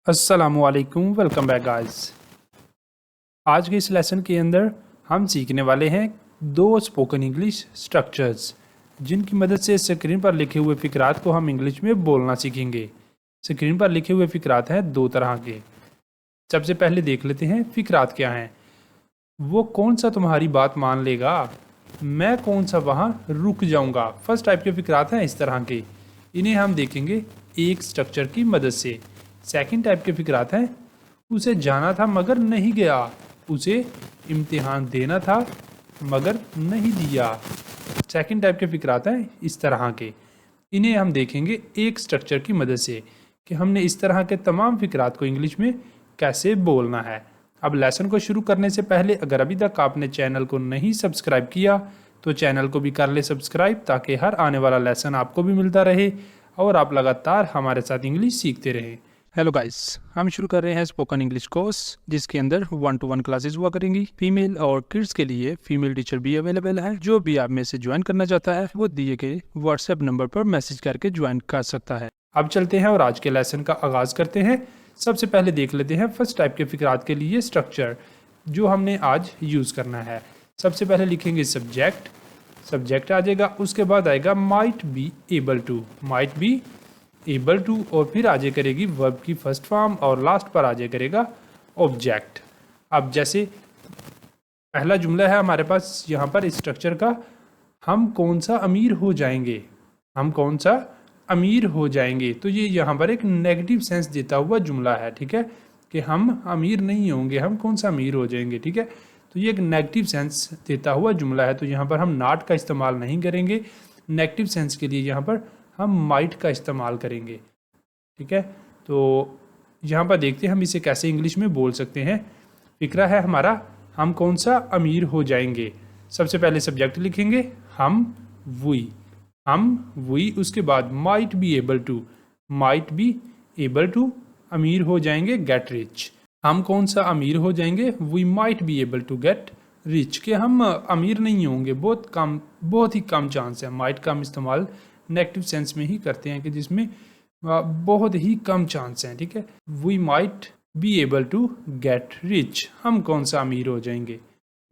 अस्सलामुअलैकुम, welcome back guys. आज के इस लेसन के अंदर हम सीखने वाले हैं दो स्पोकन इंग्लिश स्ट्रक्चर्स, जिनकी मदद से स्क्रीन पर लिखे हुए फ़िक्रात को हम इंग्लिश में बोलना सीखेंगे। स्क्रीन पर लिखे हुए फ़िक्रात हैं दो तरह के। सबसे पहले देख लेते हैं फ़िक्रात क्या हैं। वो कौन सा तुम्हारी बात मान लेगा, मैं कौन सा वहाँ रुक जाऊँगा। फर्स्ट टाइप के फ़िक्रात हैं इस तरह के, इन्हें हम देखेंगे एक स्ट्रक्चर की मदद से। सेकंड टाइप के फ़िक्रात हैं उसे जाना था मगर नहीं गया, उसे इम्तिहान देना था मगर नहीं दिया। सेकंड टाइप के फ़िक्रात हैं इस तरह के, इन्हें हम देखेंगे एक स्ट्रक्चर की मदद से कि हमने इस तरह के तमाम फ़िक्रात को इंग्लिश में कैसे बोलना है। अब लेसन को शुरू करने से पहले अगर अभी तक आपने चैनल को नहीं सब्सक्राइब किया तो चैनल को भी कर ले सब्सक्राइब, ताकि हर आने वाला लेसन आपको भी मिलता रहे और आप लगातार हमारे साथ इंग्लिश सीखते रहें। हेलो गाइस, हम शुरू कर रहे हैं स्पोकन इंग्लिश कोर्स, जिसके अंदर 1-to-1 क्लासेस हुआ करेंगी। फीमेल और किड्स के लिए फीमेल टीचर भी अवेलेबल है। जो भी आप में से ज्वाइन करना चाहता है वो दिए गए व्हाट्सएप नंबर पर मैसेज करके ज्वाइन कर सकता है। अब चलते हैं और आज के लेसन का आगाज करते हैं। सबसे पहले देख लेते हैं फर्स्ट टाइप के फ़िक्रात के लिए स्ट्रक्चर जो हमने आज यूज़ करना है। सबसे पहले लिखेंगे सब्जेक्ट, सब्जेक्ट आ जाएगा, उसके बाद आएगा might be able to, might be able to, और फिर आ जाए करेगी वर्ब की फर्स्ट फॉर्म, और लास्ट पर आ जाए करेगा ऑब्जेक्ट। अब जैसे पहला जुमला है हमारे पास यहाँ पर इस स्ट्रक्चर का, हम कौन सा अमीर हो जाएंगे, हम कौन सा अमीर हो जाएंगे, तो ये यहाँ पर एक नेगेटिव सेंस देता हुआ जुमला है। ठीक है, कि हम अमीर नहीं होंगे, हम कौन सा अमीर हो जाएंगे। ठीक है, तो ये एक नेगेटिव सेंस देता हुआ जुमला है, तो यहाँ पर हम नॉट का इस्तेमाल नहीं करेंगे। नेगेटिव सेंस के लिए यहाँ पर हम माइट का इस्तेमाल करेंगे। ठीक है, तो यहाँ पर देखते हैं हम इसे कैसे इंग्लिश में बोल सकते हैं। फिक्रा है हमारा, हम कौन सा अमीर हो जाएंगे। सबसे पहले सब्जेक्ट लिखेंगे हम वी, उसके बाद might be able to, might be able to, अमीर हो जाएंगे गेट रिच। हम कौन सा अमीर हो जाएंगे, we might be able to get rich, के हम अमीर नहीं होंगे, बहुत ही कम चांस है। माइट का हम इस्तेमाल नेगेटिव सेंस में ही करते हैं कि जिसमें बहुत ही कम चांस हैं। ठीक है, we might be able to get rich, हम कौन सा अमीर हो जाएंगे।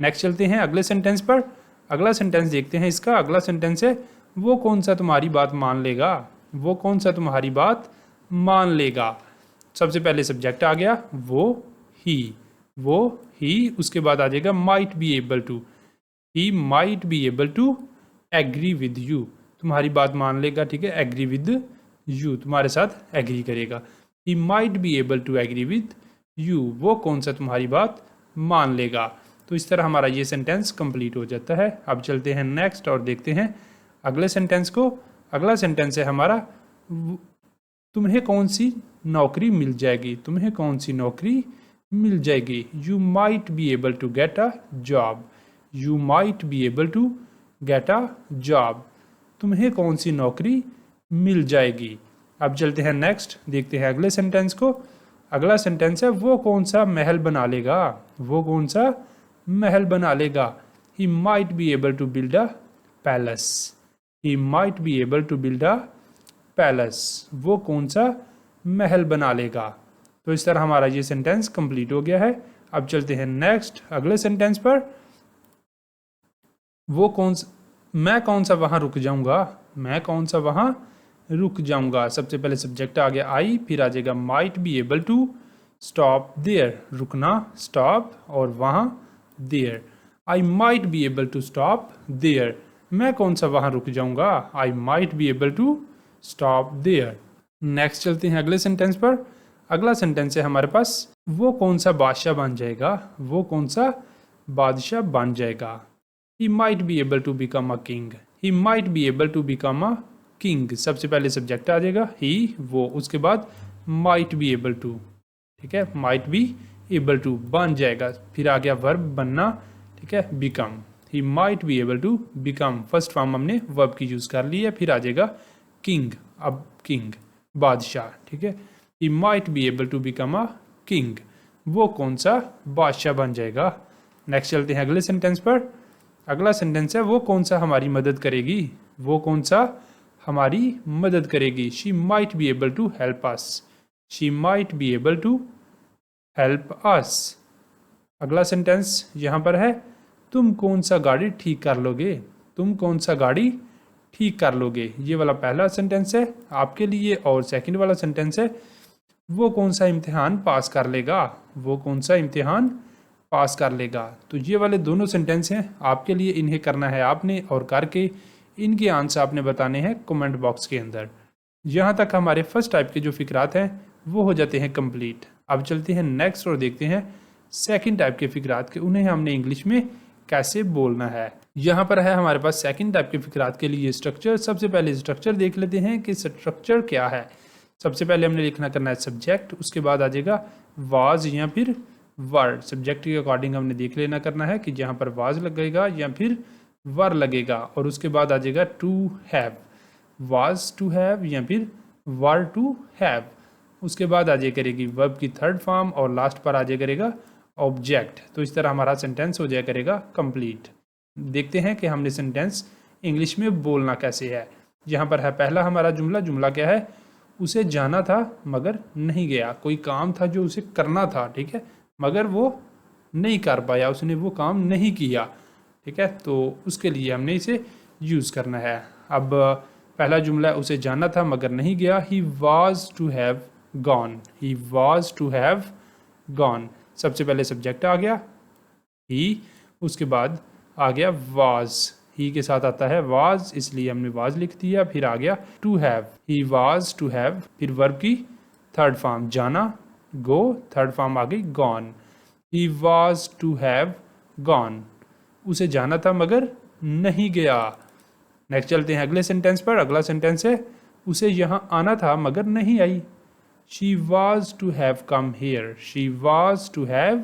नेक्स्ट चलते हैं अगले सेंटेंस पर। अगला सेंटेंस देखते हैं इसका। अगला सेंटेंस है वो कौन सा तुम्हारी बात मान लेगा, वो कौन सा तुम्हारी बात मान लेगा। सबसे पहले सब्जेक्ट आ गया वो ही, उसके बाद आ जाएगा might be able to, he might be able to agree with you, तुम्हारी बात मान लेगा। ठीक है, एग्री विद यू, तुम्हारे साथ एग्री करेगा। He might be able to agree with you, वो कौन सा तुम्हारी बात मान लेगा। तो इस तरह हमारा ये सेंटेंस कंप्लीट हो जाता है। अब चलते हैं नेक्स्ट और देखते हैं अगले सेंटेंस को। अगला सेंटेंस है हमारा, तुम्हें कौन सी नौकरी मिल जाएगी, तुम्हें कौन सी नौकरी मिल जाएगी। You might be able to get a job, you might be able to get a job, तुम्हें कौन सी नौकरी मिल जाएगी। अब चलते हैं नेक्स्ट, देखते हैं अगले सेंटेंस को। अगला सेंटेंस है वो कौन सा महल बना लेगा, वो कौन सा महल बना लेगा। He might be able to build a palace, he might be able to build a palace, वो कौन सा महल बना लेगा। तो इस तरह हमारा ये सेंटेंस कंप्लीट हो गया है। अब चलते हैं नेक्स्ट अगले सेंटेंस पर। वो कौन सा, मैं कौन सा वहाँ रुक जाऊँगा, मैं कौन सा वहाँ रुक जाऊँगा। सबसे पहले सब्जेक्ट आ गया आई, फिर आ जाएगा might be able to stop there, रुकना स्टॉप, और वहाँ there, I might be able to stop there, मैं कौन सा वहाँ रुक जाऊँगा, I might be able to stop there. Next चलते हैं अगले सेंटेंस पर। अगला सेंटेंस है हमारे पास, वो कौन सा बादशाह बन जाएगा, वो कौन सा बादशाह बन जाएगा। He might be able to become a king, he might be able to become a king। सबसे पहले सब्जेक्ट आ जाएगा he, वो, उसके बाद might be able to, ठीक है, might be able to बन जाएगा, फिर आ गया वर्ब बनना। ठीक है, become, he might be able to become, first form हमने वर्ब की यूज़ कर ली है। फिर आ जाएगा king, अब king बादशाह। ठीक है, he might be able to become a king, वो कौन सा बादशाह बन जाएगा। नेक्स्ट चलते हैं अगले सेंटेंस पर। अगला सेंटेंस है वो कौन सा हमारी मदद करेगी, वो कौन सा हमारी मदद करेगी। She might be able to help us, she might be able to help us. अगला सेंटेंस यहाँ पर है, तुम कौन सा गाड़ी ठीक कर लोगे। तुम कौन सा गाड़ी ठीक कर लोगे। ये वाला पहला सेंटेंस है आपके लिए, और सेकंड वाला सेंटेंस है, वो कौन सा इम्तिहान पास कर लेगा। वो कौन सा इम्तिहान पास कर लेगा। तो ये वाले दोनों सेंटेंस हैं आपके लिए, इन्हें करना है आपने, और करके इनके आंसर आपने बताने हैं कमेंट बॉक्स के अंदर। यहाँ तक हमारे फर्स्ट टाइप के जो फिक्रात हैं वो हो जाते हैं कंप्लीट। अब चलते हैं नेक्स्ट और देखते हैं सेकंड टाइप के फिक्रात के, उन्हें हमने इंग्लिश में कैसे बोलना है। यहाँ पर है हमारे पास सेकंड टाइप के फिक्रात के लिए स्ट्रक्चर। सबसे पहले स्ट्रक्चर देख लेते हैं कि स्ट्रक्चर क्या है। सबसे पहले हमने लिखना करना है सब्जेक्ट, उसके बाद आ जाएगा वाज या फिर वर। सब्जेक्ट के अकॉर्डिंग हमने देख लेना करना है कि जहाँ पर वाज लगेगा या फिर वर लगेगा, और उसके बाद आ जाएगा to have, was to have या फिर वर टू हैव। उसके बाद आ जाए करेगी वर्ब की थर्ड फॉर्म, और लास्ट पर आ जाए करेगा ऑब्जेक्ट। तो इस तरह हमारा सेंटेंस हो जाए करेगा कंप्लीट। देखते हैं कि हमने सेंटेंस इंग्लिश में बोलना कैसे है। यहाँ पर है पहला हमारा जुमला। जुमला क्या है, उसे जाना था मगर नहीं गया। कोई काम था जो उसे करना था, ठीक है, मगर वो नहीं कर पाया, उसने वो काम नहीं किया, ठीक है, तो उसके लिए हमने इसे यूज़ करना है। अब पहला जुमला, उसे जाना था मगर नहीं गया। He was to have gone. He was to have gone. सबसे पहले सब्जेक्ट आ गया ही, उसके बाद आ गया वाज। ही के साथ आता है वाज, इसलिए हमने वाज लिख दिया। फिर आ गया to have, he was to have. फिर वर्ब की थर्ड फॉर्म जाना, गो, थर्ड फॉर्म आ गई gone. He was to have gone. उसे जाना था मगर नहीं गया। नेक्स्ट चलते हैं अगले सेंटेंस पर। अगला सेंटेंस है, उसे यहाँ आना था मगर नहीं आई। She was to have come here. She was to have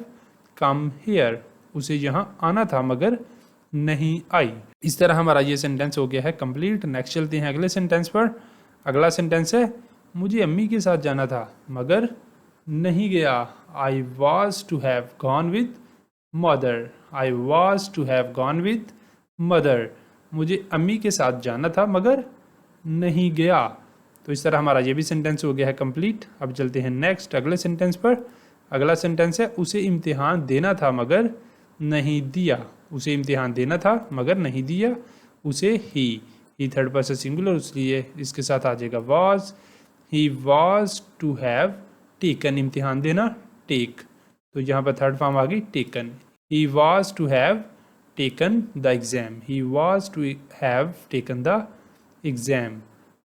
come here. उसे यहाँ आना था मगर नहीं आई। इस तरह हमारा ये सेंटेंस हो गया है कंप्लीट। नेक्स्ट चलते हैं अगले सेंटेंस पर। अगला सेंटेंस है, मुझे अम्मी के साथ जाना था मगर नहीं गया। I was to have gone with mother. I was to have gone with mother. मुझे अम्मी के साथ जाना था मगर नहीं गया। तो इस तरह हमारा ये भी सेंटेंस हो गया है कंप्लीट। अब चलते हैं नेक्स्ट अगले सेंटेंस पर। अगला सेंटेंस है, उसे इम्तिहान देना था मगर नहीं दिया। उसे इम्तिहान देना था मगर नहीं दिया। उसे ही थर्ड पर्सन सिंगुलर, इसलिए इसके साथ आ जाएगा was. He was to have taken. इम्तिहान देना टेक, तो यहाँ पर थर्ड फॉर्म आ गई taken. He was to have taken the exam. He was to have taken the exam.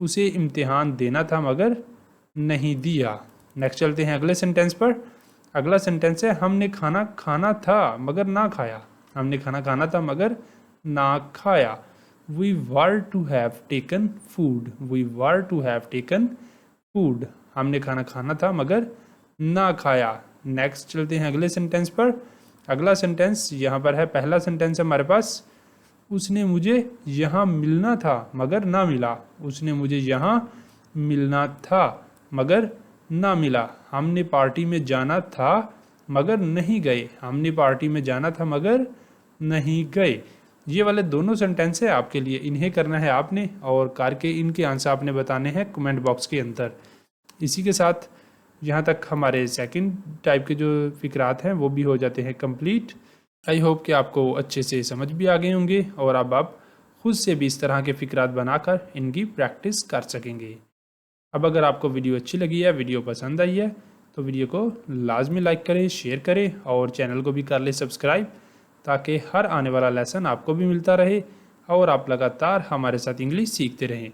उसे इम्तिहान देना था मगर नहीं दिया। नेक्स्ट चलते हैं अगले सेंटेंस पर। अगला सेंटेंस है, हमने खाना खाना था मगर ना खाया। हमने खाना खाना था मगर ना खाया। We were to have taken food. We were to have taken food. हमने खाना खाना था मगर ना खाया। नेक्स्ट चलते हैं अगले सेंटेंस पर। अगला सेंटेंस यहाँ पर है, पहला सेंटेंस है हमारे पास, उसने मुझे यहाँ मिलना था मगर ना मिला। उसने मुझे यहाँ मिलना था मगर ना मिला। हमने पार्टी में जाना था मगर नहीं गए। हमने पार्टी में जाना था मगर नहीं गए। ये वाले दोनों सेंटेंस है आपके लिए, इन्हें करना है आपने, और करके इनके आंसर आपने बताने हैं कमेंट बॉक्स के अंदर। इसी के साथ यहाँ तक हमारे सेकंड टाइप के जो फिक्रात हैं वो भी हो जाते हैं कंप्लीट। आई होप कि आपको अच्छे से समझ भी आ गए होंगे, और अब आप खुद से भी इस तरह के फिक्रात बनाकर इनकी प्रैक्टिस कर सकेंगे। अब अगर आपको वीडियो अच्छी लगी है, वीडियो पसंद आई है, तो वीडियो को लाजमी लाइक करें, शेयर करें, और चैनल को भी कर लें सब्सक्राइब, ताकि हर आने वाला लेसन आपको भी मिलता रहे और आप लगातार हमारे साथ इंग्लिश सीखते रहें।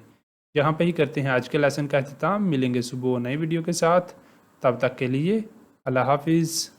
यहाँ पे ही करते हैं आज के लेसन का अख्तिताम। मिलेंगे सुबह नई वीडियो के साथ। तब तक के लिए अल्लाह हाफिज़।